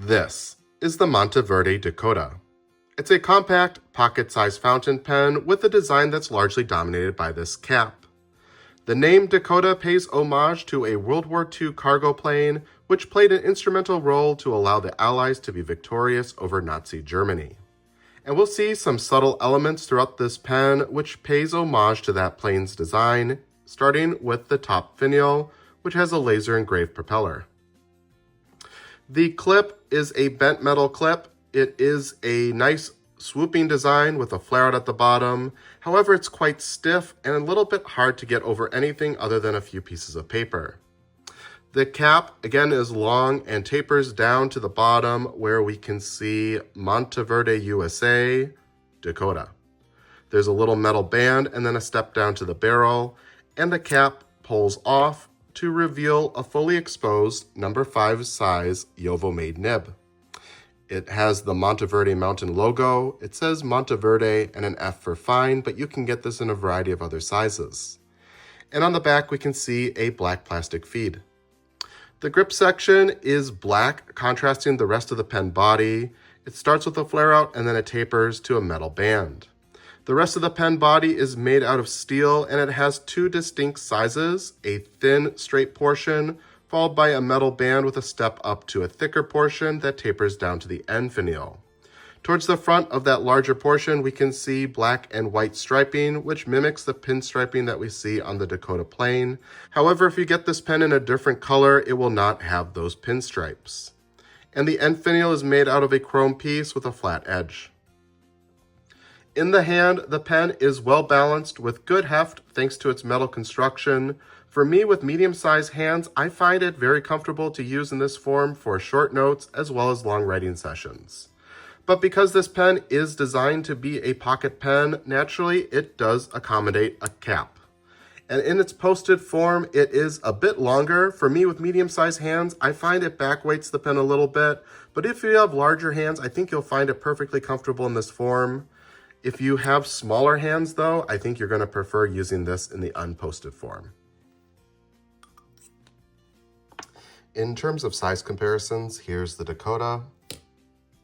This is the Monteverde Dakota. It's a compact, pocket-sized fountain pen with a design that's largely dominated by this cap. The name Dakota pays homage to a World War II cargo plane which played an instrumental role to allow the Allies to be victorious over Nazi Germany. And we'll see some subtle elements throughout this pen which pays homage to that plane's design, starting with the top finial, which has a laser engraved propeller. The clip is a bent metal clip. It is a nice swooping design with a flare out at the bottom. However, it's quite stiff and a little bit hard to get over anything other than a few pieces of paper. The cap, again, is long and tapers down to the bottom where we can see Monteverde, USA, Dakota. There's a little metal band and then a step down to the barrel, and the cap pulls off to reveal a fully exposed number 5 size Yovo-made nib. It has the Monteverde Mountain logo. It says Monteverde and an F for fine, but you can get this in a variety of other sizes. And on the back, we can see a black plastic feed. The grip section is black, contrasting the rest of the pen body. It starts with a flare out and then it tapers to a metal band. The rest of the pen body is made out of steel and it has 2 distinct sizes, a thin straight portion followed by a metal band with a step up to a thicker portion that tapers down to the end finial. Towards the front of that larger portion, we can see black and white striping, which mimics the pin striping that we see on the Dakota plane. However, if you get this pen in a different color, it will not have those pinstripes. And the end finial is made out of a chrome piece with a flat edge. In the hand, the pen is well balanced with good heft thanks to its metal construction. For me, with medium-sized hands, I find it very comfortable to use in this form for short notes as well as long writing sessions. But because this pen is designed to be a pocket pen, naturally it does accommodate a cap. And in its posted form, it is a bit longer. For me, with medium-sized hands, I find it backweights the pen a little bit. But if you have larger hands, I think you'll find it perfectly comfortable in this form. If you have smaller hands, though, I think you're going to prefer using this in the unposted form. In terms of size comparisons, here's the Dakota,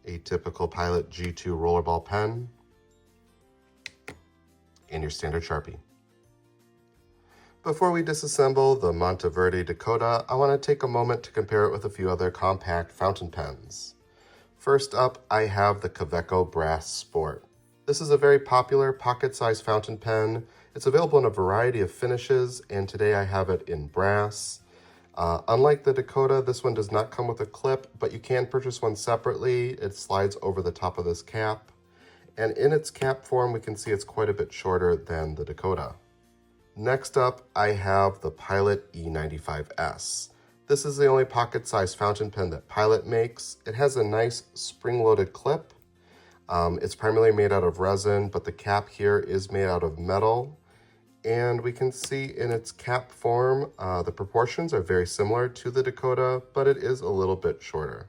a typical Pilot G2 rollerball pen, and your standard Sharpie. Before we disassemble the Monteverde Dakota, I want to take a moment to compare it with a few other compact fountain pens. First up, I have the Kaweco Brass Sport. This is a very popular pocket-sized fountain pen. It's available in a variety of finishes, and today I have it in brass. Unlike the Dakota, this one does not come with a clip, but you can purchase one separately. It slides over the top of this cap. And in its cap form, we can see it's quite a bit shorter than the Dakota. Next up, I have the Pilot E95S. This is the only pocket-sized fountain pen that Pilot makes. It has a nice spring-loaded clip. It's primarily made out of resin, but the cap here is made out of metal. And we can see in its cap form, the proportions are very similar to the Dakota, but it is a little bit shorter.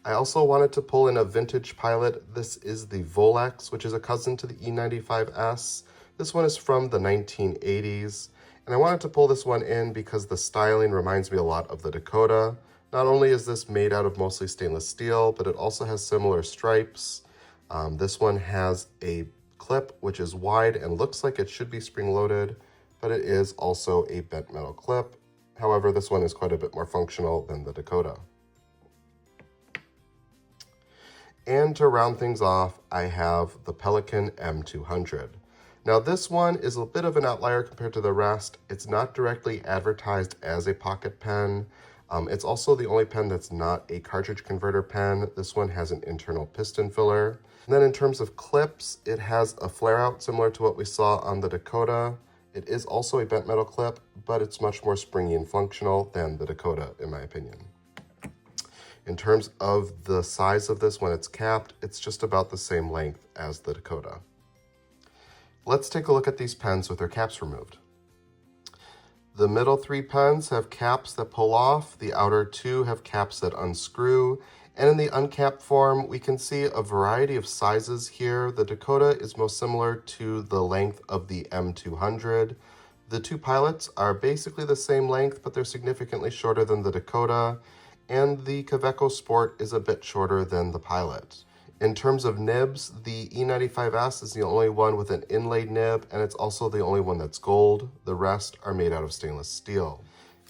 I also wanted to pull in a vintage Pilot. This is the Volex, which is a cousin to the E95S. This one is from the 1980s. And I wanted to pull this one in because the styling reminds me a lot of the Dakota. Not only is this made out of mostly stainless steel, but it also has similar stripes. This one has a clip which is wide and looks like it should be spring-loaded, but it is also a bent metal clip. However, this one is quite a bit more functional than the Dakota. And to round things off, I have the Pelican M200. Now this one is a bit of an outlier compared to the rest. It's not directly advertised as a pocket pen. It's also the only pen that's not a cartridge converter pen. This one has an internal piston filler. And then in terms of clips, it has a flare out similar to what we saw on the Dakota. It is also a bent metal clip, but it's much more springy and functional than the Dakota, in my opinion. In terms of the size of this when it's capped, it's just about the same length as the Dakota. Let's take a look at these pens with their caps removed. The middle 3 pens have caps that pull off, the outer 2 have caps that unscrew, and in the uncapped form, we can see a variety of sizes here. The Dakota is most similar to the length of the M200. The 2 Pilots are basically the same length, but they're significantly shorter than the Dakota, and the Kaweco Sport is a bit shorter than the Pilot. In terms of nibs, the E95S is the only one with an inlaid nib, and it's also the only one that's gold. The rest are made out of stainless steel.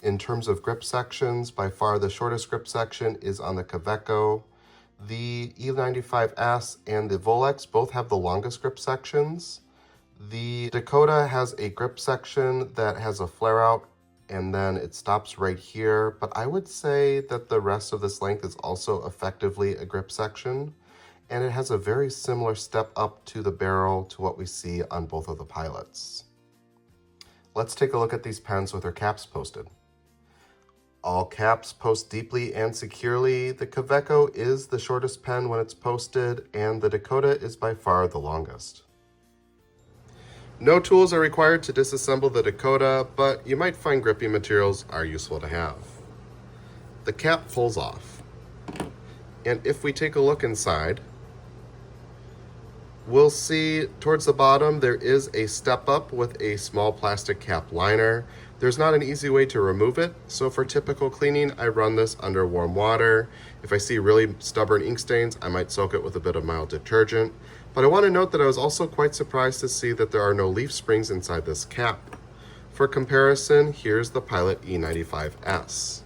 In terms of grip sections, by far the shortest grip section is on the Kaweco. The E95S and the Volex both have the longest grip sections. The Dakota has a grip section that has a flare out and then it stops right here, but I would say that the rest of this length is also effectively a grip section, and it has a very similar step up to the barrel to what we see on both of the Pilots. Let's take a look at these pens with their caps posted. All caps post deeply and securely. The Kaweco is the shortest pen when it's posted, and the Dakota is by far the longest. No tools are required to disassemble the Dakota, but you might find gripping materials are useful to have. The cap pulls off, and if we take a look inside, we'll see towards the bottom there is a step up with a small plastic cap liner. There's not an easy way to remove it, so for typical cleaning, I run this under warm water. If I see really stubborn ink stains, I might soak it with a bit of mild detergent. But I want to note that I was also quite surprised to see that there are no leaf springs inside this cap. For comparison, here's the Pilot E95S.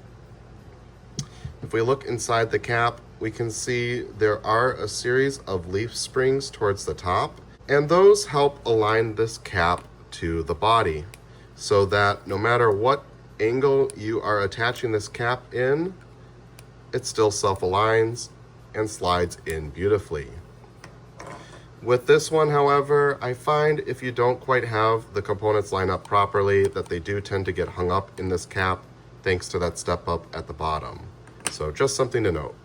If we look inside the cap, we can see there are a series of leaf springs towards the top, and those help align this cap to the body, so that no matter what angle you are attaching this cap in, it still self-aligns and slides in beautifully. With this one, however, I find if you don't quite have the components lined up properly, that they do tend to get hung up in this cap thanks to that step up at the bottom. So just something to note.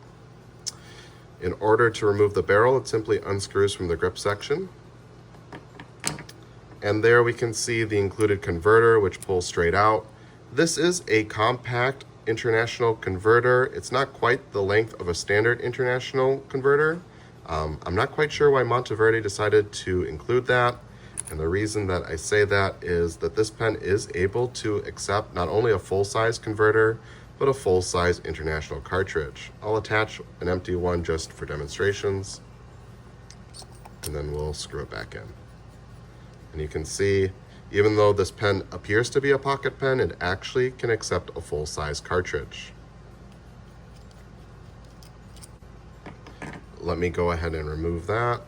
In order to remove the barrel, it simply unscrews from the grip section. And there we can see the included converter, which pulls straight out. This is a compact international converter. It's not quite the length of a standard international converter. I'm not quite sure why Monteverde decided to include that. And the reason that I say that is that this pen is able to accept not only a full-size converter, but a full-size international cartridge. I'll attach an empty one just for demonstrations, and then we'll screw it back in. And you can see, even though this pen appears to be a pocket pen, it actually can accept a full-size cartridge. Let me go ahead and remove that.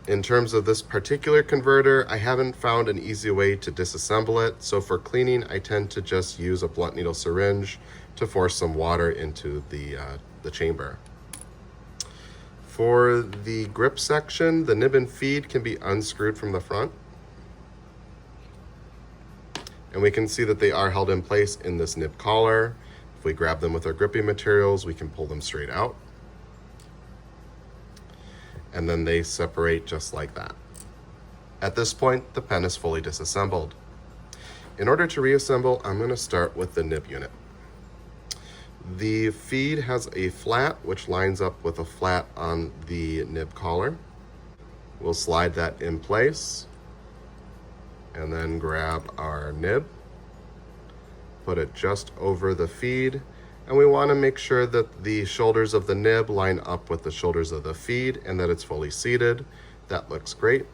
In terms of this particular converter, I haven't found an easy way to disassemble it, so for cleaning, I tend to just use a blunt needle syringe to force some water into the chamber. For the grip section, the nib and feed can be unscrewed from the front. And we can see that they are held in place in this nib collar. If we grab them with our gripping materials, we can pull them straight out. And then they separate just like that. At this point, the pen is fully disassembled. In order to reassemble, I'm going to start with the nib unit. The feed has a flat, which lines up with a flat on the nib collar. We'll slide that in place, and then grab our nib, put it just over the feed, and we want to make sure that the shoulders of the nib line up with the shoulders of the feed and that it's fully seated. That looks great.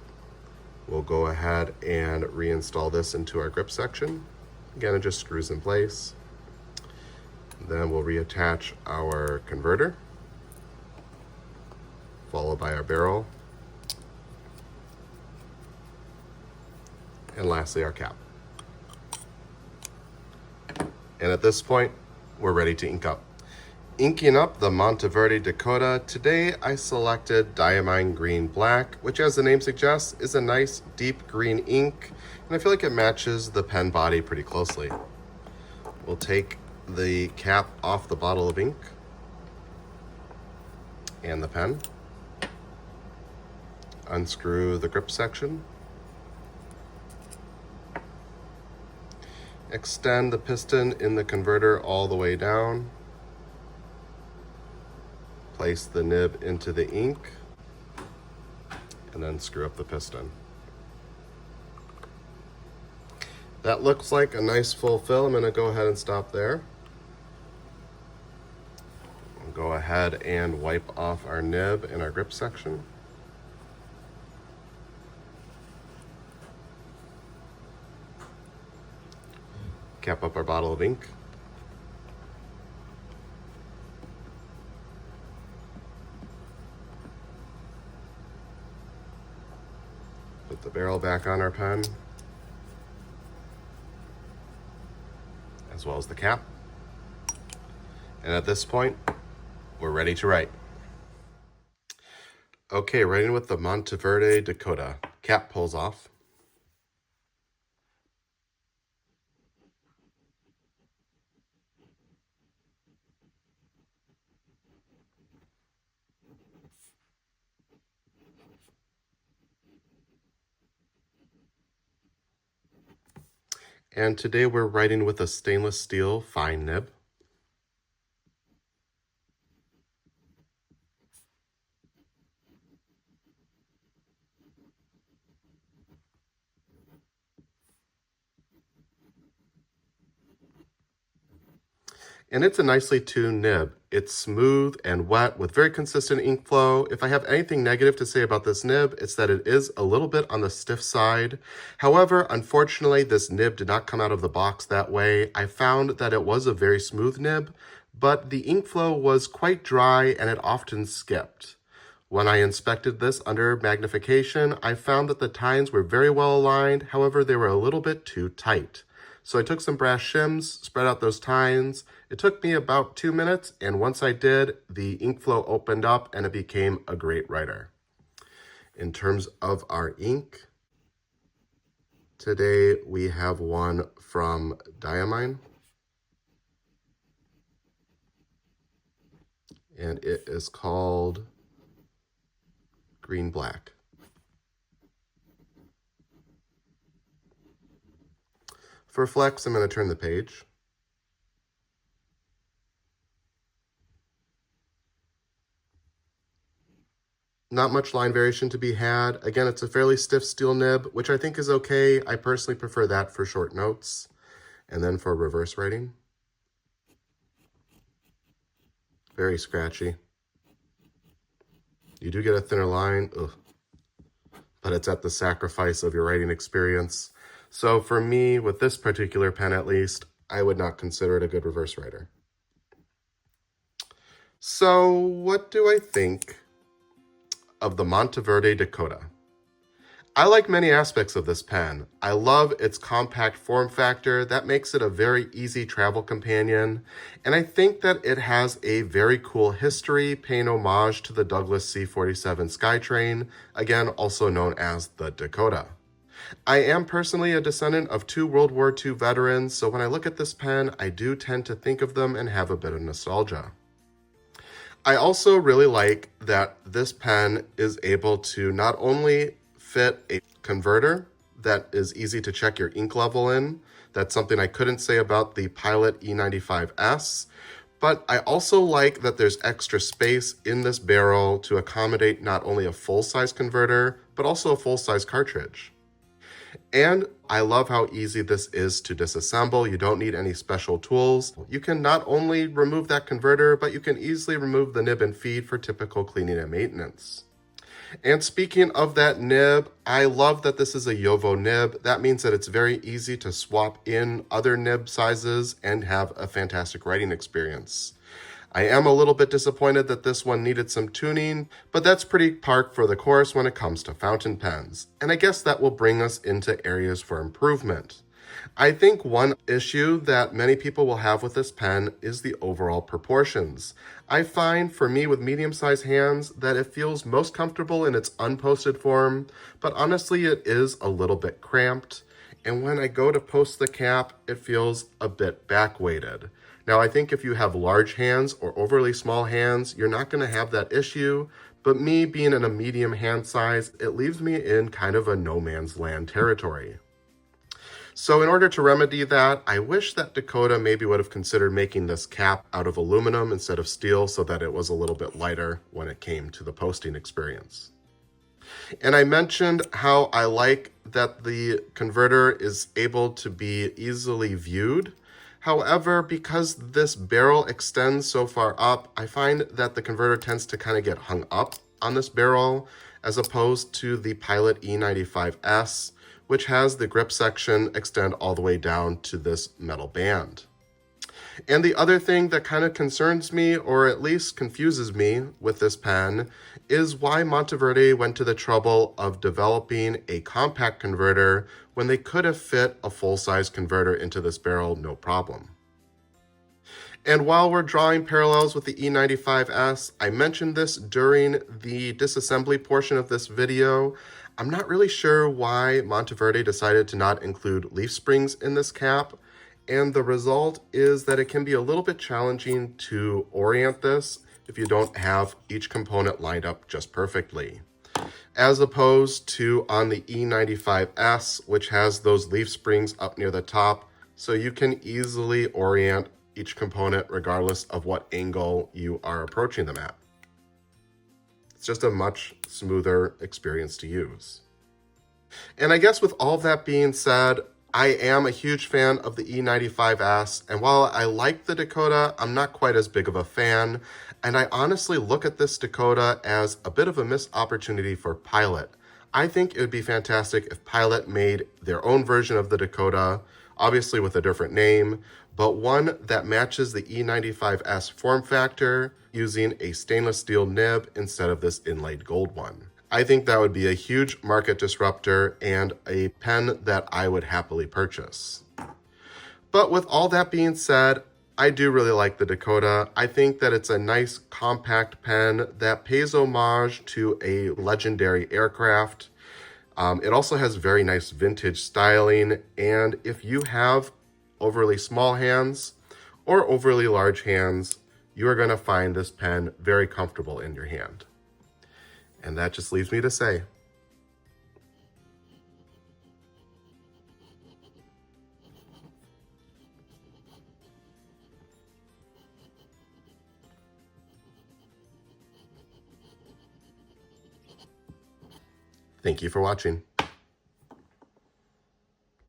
We'll go ahead and reinstall this into our grip section. Again, it just screws in place. Then we'll reattach our converter, followed by our barrel, and lastly our cap. And at this point, we're ready to ink up. Inking up the Monteverde Dakota, today I selected Diamine Green Black, which as the name suggests is a nice deep green ink, and I feel like it matches the pen body pretty closely. We'll take the cap off the bottle of ink and the pen, unscrew the grip section, extend the piston in the converter all the way down, place the nib into the ink, and then screw up the piston. That looks like a nice full fill. I'm going to go ahead and stop there. I'll go ahead and wipe off our nib and our grip section. Cap up our bottle of ink. Put the barrel back on our pen, as well as the cap. And at this point, we're ready to write. Okay, writing with the Monteverde Dakota. Cap pulls off. And today we're writing with a stainless steel fine nib. And it's a nicely tuned nib. It's smooth and wet with very consistent ink flow. If I have anything negative to say about this nib, it's that it is a little bit on the stiff side. However, unfortunately, this nib did not come out of the box that way. I found that it was a very smooth nib, but the ink flow was quite dry and it often skipped. When I inspected this under magnification, I found that the tines were very well aligned. However, they were a little bit too tight. So I took some brass shims, spread out those tines. It took me about 2 minutes, and once I did, the ink flow opened up and it became a great writer. In terms of our ink, today we have one from Diamine, and it is called Green Black. For flex, I'm going to turn the page. Not much line variation to be had. Again, it's a fairly stiff steel nib, which I think is okay. I personally prefer that for short notes. And then for reverse writing, very scratchy. You do get a thinner line, but it's at the sacrifice of your writing experience. So for me, with this particular pen at least, I would not consider it a good reverse writer. So what do I think of the Monteverde Dakota? I like many aspects of this pen. I love its compact form factor. That makes it a very easy travel companion. And I think that it has a very cool history, paying homage to the Douglas C-47 Skytrain, again, also known as the Dakota. I am personally a descendant of 2 World War II veterans, so when I look at this pen, I do tend to think of them and have a bit of nostalgia. I also really like that this pen is able to not only fit a converter that is easy to check your ink level in. That's something I couldn't say about the Pilot E95S, but I also like that there's extra space in this barrel to accommodate not only a full-size converter, but also a full-size cartridge. And I love how easy this is to disassemble. You don't need any special tools. You can not only remove that converter, but you can easily remove the nib and feed for typical cleaning and maintenance. And speaking of that nib, I love that this is a JoWo nib. That means that it's very easy to swap in other nib sizes and have a fantastic writing experience. I am a little bit disappointed that this one needed some tuning, but that's pretty par for the course when it comes to fountain pens. And I guess that will bring us into areas for improvement. I think one issue that many people will have with this pen is the overall proportions. I find, for me with medium-sized hands, that it feels most comfortable in its unposted form, but honestly it is a little bit cramped. And when I go to post the cap, it feels a bit back-weighted. Now, I think if you have large hands or overly small hands, you're not going to have that issue, but me being in a medium hand size, it leaves me in kind of a no man's land territory. So in order to remedy that, I wish that Dakota maybe would have considered making this cap out of aluminum instead of steel so that it was a little bit lighter when it came to the posting experience. And I mentioned how I like that the converter is able to be easily viewed. However, because this barrel extends so far up, I find that the converter tends to kind of get hung up on this barrel as opposed to the Pilot E95S, which has the grip section extend all the way down to this metal band. And the other thing that kind of concerns me, or at least confuses me with this pen, is why Monteverde went to the trouble of developing a compact converter when they could have fit a full-size converter into this barrel no problem. And while we're drawing parallels with the E95S, I mentioned this during the disassembly portion of this video. I'm not really sure why Monteverde decided to not include leaf springs in this cap. And the result is that it can be a little bit challenging to orient this if you don't have each component lined up just perfectly. As opposed to on the E95S, which has those leaf springs up near the top, so you can easily orient each component regardless of what angle you are approaching them at. It's just a much smoother experience to use. And I guess with all that being said, I am a huge fan of the E95S, and while I like the Dakota, I'm not quite as big of a fan, and I honestly look at this Dakota as a bit of a missed opportunity for Pilot. I think it would be fantastic if Pilot made their own version of the Dakota, obviously with a different name, but one that matches the E95S form factor using a stainless steel nib instead of this inlaid gold one. I think that would be a huge market disruptor and a pen that I would happily purchase. But with all that being said, I do really like the Dakota. I think that it's a nice compact pen that pays homage to a legendary aircraft. It also has very nice vintage styling, and if you have overly small hands or overly large hands, you are going to find this pen very comfortable in your hand. And that just leaves me to say, thank you for watching.